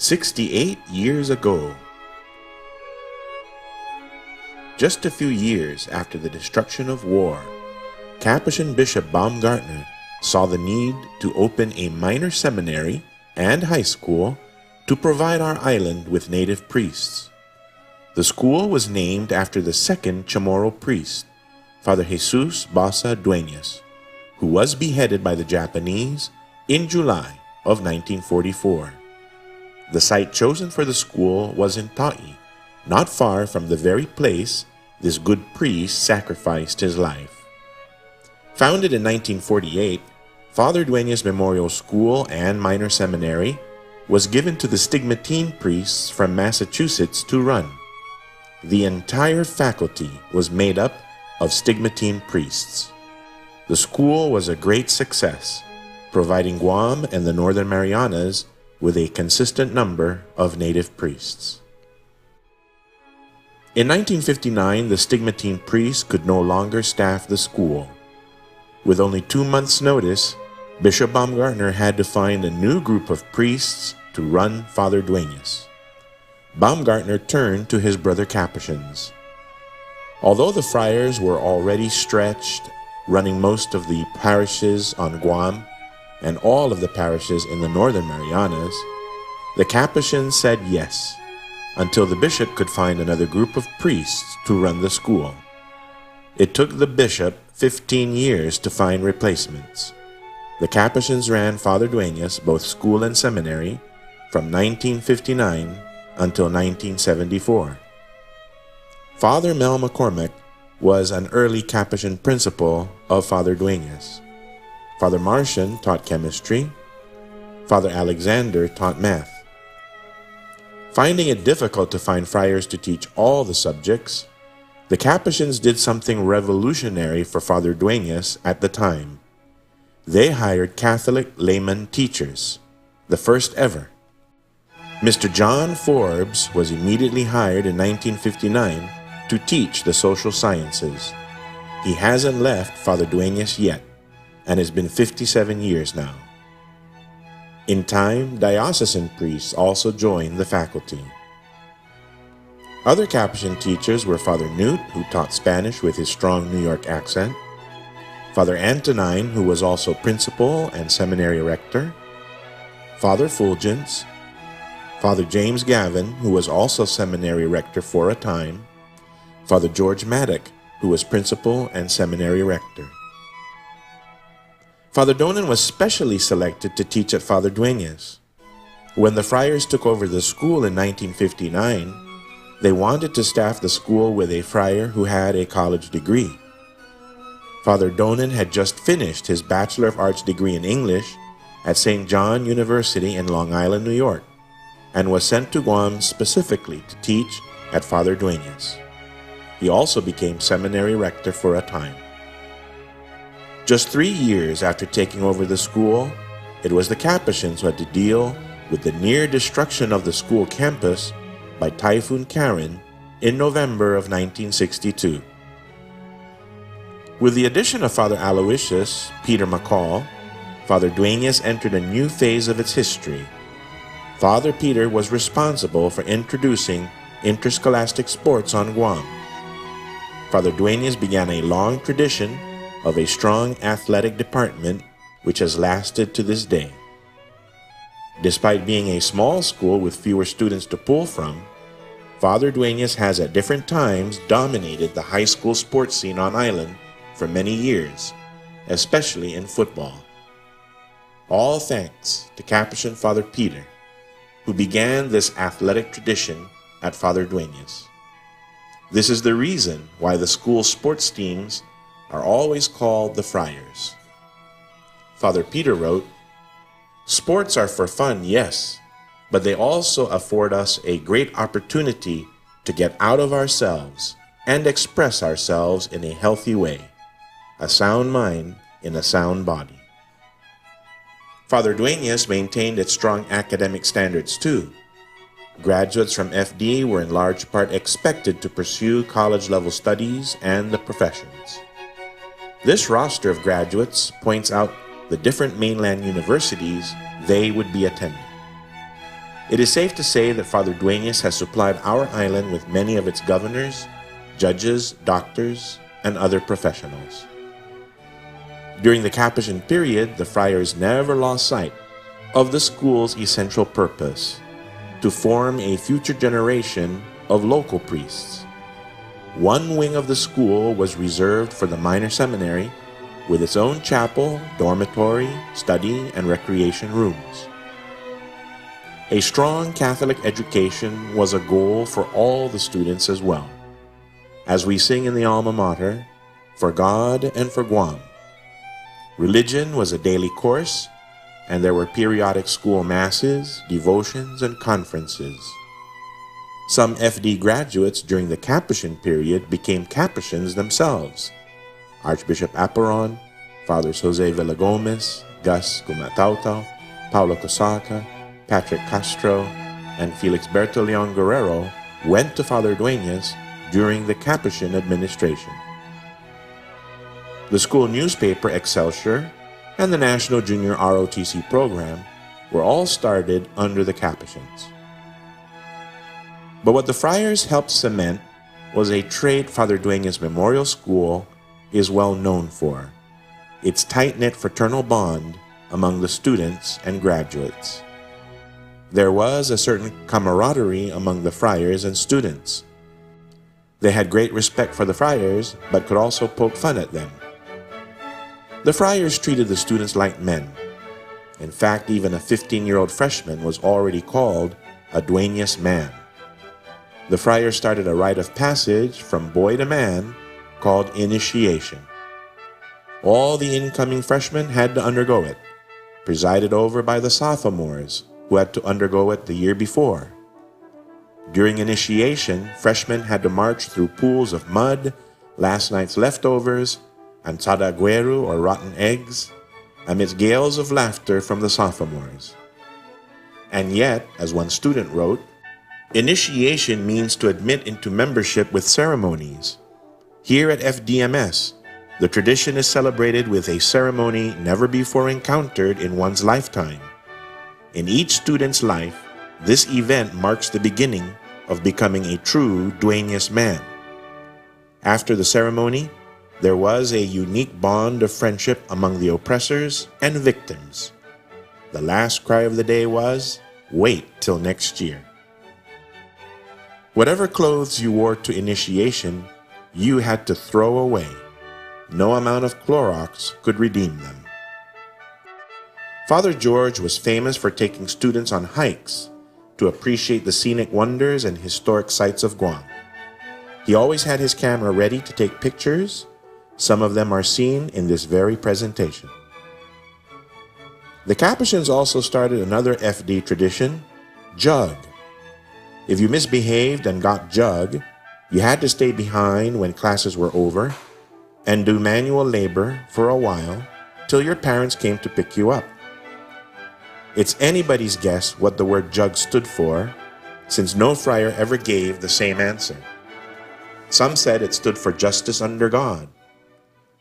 68 years ago. Just a few years after the destruction of war, Capuchin Bishop Baumgartner saw the need to open a minor seminary and high school to provide our island with native priests. The school was named after the second Chamorro priest, Father Jesus Basa Duenas, who was beheaded by the Japanese in July of 1944. The site chosen for the school was in Ta'i, not far from the very place this good priest sacrificed his life. Founded in 1948, Father Duenas Memorial School and Minor Seminary was given to the Stigmatine priests from Massachusetts to run. The entire faculty was made up of Stigmatine priests. The school was a great success, providing Guam and the Northern Marianas with a consistent number of native priests. In 1959, the Stigmatine priests could no longer staff the school. With only 2 months' notice, Bishop Baumgartner had to find a new group of priests to run Father Duenas. Baumgartner turned to his brother Capuchins. Although the friars were already stretched, running most of the parishes on Guam and all of the parishes in the Northern Marianas, the Capuchins said yes, until the bishop could find another group of priests to run the school. It took the bishop 15 years to find replacements. The Capuchins ran Father Duenas both school and seminary from 1959 until 1974. Father Mel McCormick was an early Capuchin principal of Father Duenas. Father Martian taught chemistry. Father Alexander taught math. Finding it difficult to find friars to teach all the subjects, the Capuchins did something revolutionary for Father Duenas at the time. They hired Catholic layman teachers, the first ever. Mr. John Forbes was immediately hired in 1959 to teach the social sciences. He hasn't left Father Duenas yet, and it's been 57 years now. In time, diocesan priests also joined the faculty. Other Capuchin teachers were Father Newt, who taught Spanish with his strong New York accent, Father Antonine, who was also principal and seminary rector, Father Fulgence, Father James Gavin, who was also seminary rector for a time, Father George Maddock, who was principal and seminary rector. Father Donan was specially selected to teach at Father Duenas. When the friars took over the school in 1959, they wanted to staff the school with a friar who had a college degree. Father Donan had just finished his Bachelor of Arts degree in English at St. John University in Long Island, New York, and was sent to Guam specifically to teach at Father Duenas. He also became seminary rector for a time. Just 3 years after taking over the school, it was the Capuchins who had to deal with the near destruction of the school campus by Typhoon Karen in November of 1962. With the addition of Father Aloysius Peter McCall, Father Duenas entered a new phase of its history. Father Peter was responsible for introducing interscholastic sports on Guam. Father Duenas began a long tradition of a strong athletic department which has lasted to this day. Despite being a small school with fewer students to pull from, Father Duenas has at different times dominated the high school sports scene on island for many years, especially in football. All thanks to Capuchin Father Peter, who began this athletic tradition at Father Duenas. This is the reason why the school sports teams are always called the Friars. Father Peter wrote, "Sports are for fun, yes, but they also afford us a great opportunity to get out of ourselves and express ourselves in a healthy way, a sound mind in a sound body." Father Duenas maintained its strong academic standards too. Graduates from FD were in large part expected to pursue college-level studies and the professions. This roster of graduates points out the different mainland universities they would be attending. It is safe to say that Father Duenas has supplied our island with many of its governors, judges, doctors, and other professionals. During the Capuchin period, the friars never lost sight of the school's essential purpose, to form a future generation of local priests. One wing of the school was reserved for the minor seminary, with its own chapel, dormitory, study, and recreation rooms. A strong Catholic education was a goal for all the students as well. As we sing in the alma mater, for God and for Guam. Religion was a daily course, and there were periodic school masses, devotions, and conferences. Some FD graduates during the Capuchin period became Capuchins themselves. Archbishop Aparon, Fathers Jose Villagomez, Gus Gumatautau, Paulo Cosaca, Patrick Castro, and Felix Bertoleon Guerrero went to Father Duenas during the Capuchin administration. The school newspaper Excelsior and the National Junior ROTC program were all started under the Capuchins. But what the friars helped cement was a trait Father Duenas Memorial School is well known for: its tight-knit fraternal bond among the students and graduates. There was a certain camaraderie among the friars and students. They had great respect for the friars, but could also poke fun at them. The friars treated the students like men. In fact, even a 15-year-old freshman was already called a Duenas man. The friars started a rite of passage from boy to man called initiation. All the incoming freshmen had to undergo it, presided over by the sophomores, who had to undergo it the year before. During initiation, freshmen had to march through pools of mud, last night's leftovers, ansada gueru or rotten eggs, amidst gales of laughter from the sophomores. And yet, as one student wrote, initiation means to admit into membership with ceremonies. Here at FDMS, the tradition is celebrated with a ceremony never before encountered in one's lifetime. In each student's life, this event marks the beginning of becoming a true Duenas man. After the ceremony, there was a unique bond of friendship among the oppressors and victims. The last cry of the day was, "Wait till next year." Whatever clothes you wore to initiation, you had to throw away. No amount of Clorox could redeem them. Father George was famous for taking students on hikes to appreciate the scenic wonders and historic sites of Guam. He always had his camera ready to take pictures. Some of them are seen in this very presentation. The Capuchins also started another FD tradition, jug. If you misbehaved and got jug, you had to stay behind when classes were over and do manual labor for a while till your parents came to pick you up. It's anybody's guess what the word jug stood for, since no friar ever gave the same answer. Some said it stood for justice under God.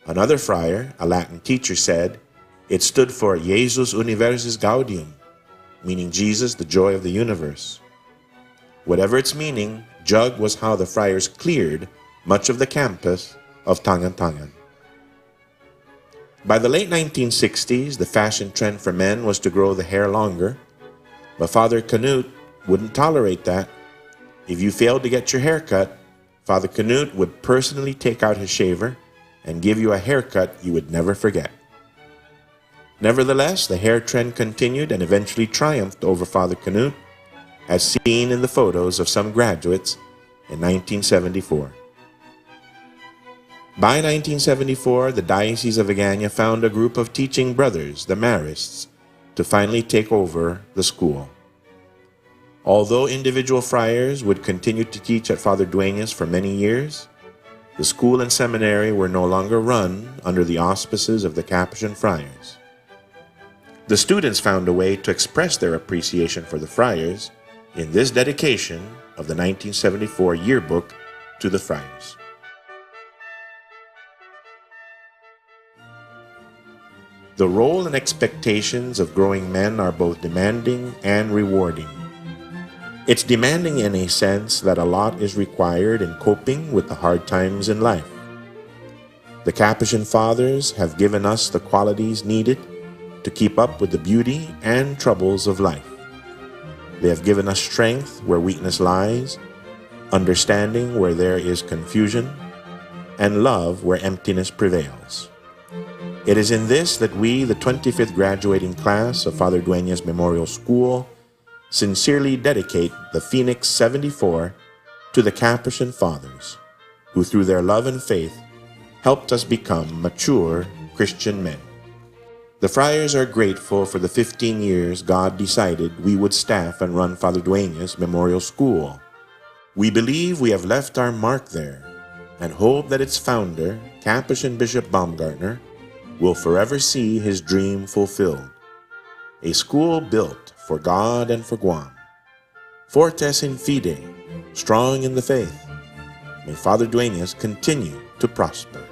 Another friar, a Latin teacher, said it stood for Jesus Universis Gaudium, meaning Jesus, the joy of the universe. Whatever its meaning, jug was how the friars cleared much of the campus of Tangan-Tangan. By the late 1960s, the fashion trend for men was to grow the hair longer, but Father Canute wouldn't tolerate that. If you failed to get your hair cut, Father Canute would personally take out his shaver and give you a haircut you would never forget. Nevertheless, the hair trend continued and eventually triumphed over Father Canute, as seen in the photos of some graduates in 1974. By 1974, the Diocese of Agana found a group of teaching brothers, the Marists, to finally take over the school. Although individual friars would continue to teach at Father Duenas for many years, the school and seminary were no longer run under the auspices of the Capuchin friars. The students found a way to express their appreciation for the friars in this dedication of the 1974 yearbook to the friars. The role and expectations of growing men are both demanding and rewarding. It's demanding in a sense that a lot is required in coping with the hard times in life. The Capuchin Fathers have given us the qualities needed to keep up with the beauty and troubles of life. They have given us strength where weakness lies, understanding where there is confusion, and love where emptiness prevails. It is in this that we, the 25th graduating class of Father Duenas Memorial School, sincerely dedicate the Phoenix 74 to the Capuchin Fathers, who through their love and faith helped us become mature Christian men. The friars are grateful for the 15 years God decided we would staff and run Father Duenas Memorial School. We believe we have left our mark there and hope that its founder, Capuchin Bishop Baumgartner, will forever see his dream fulfilled. A school built for God and for Guam. Fortes in fide, strong in the faith. May Father Duenas continue to prosper.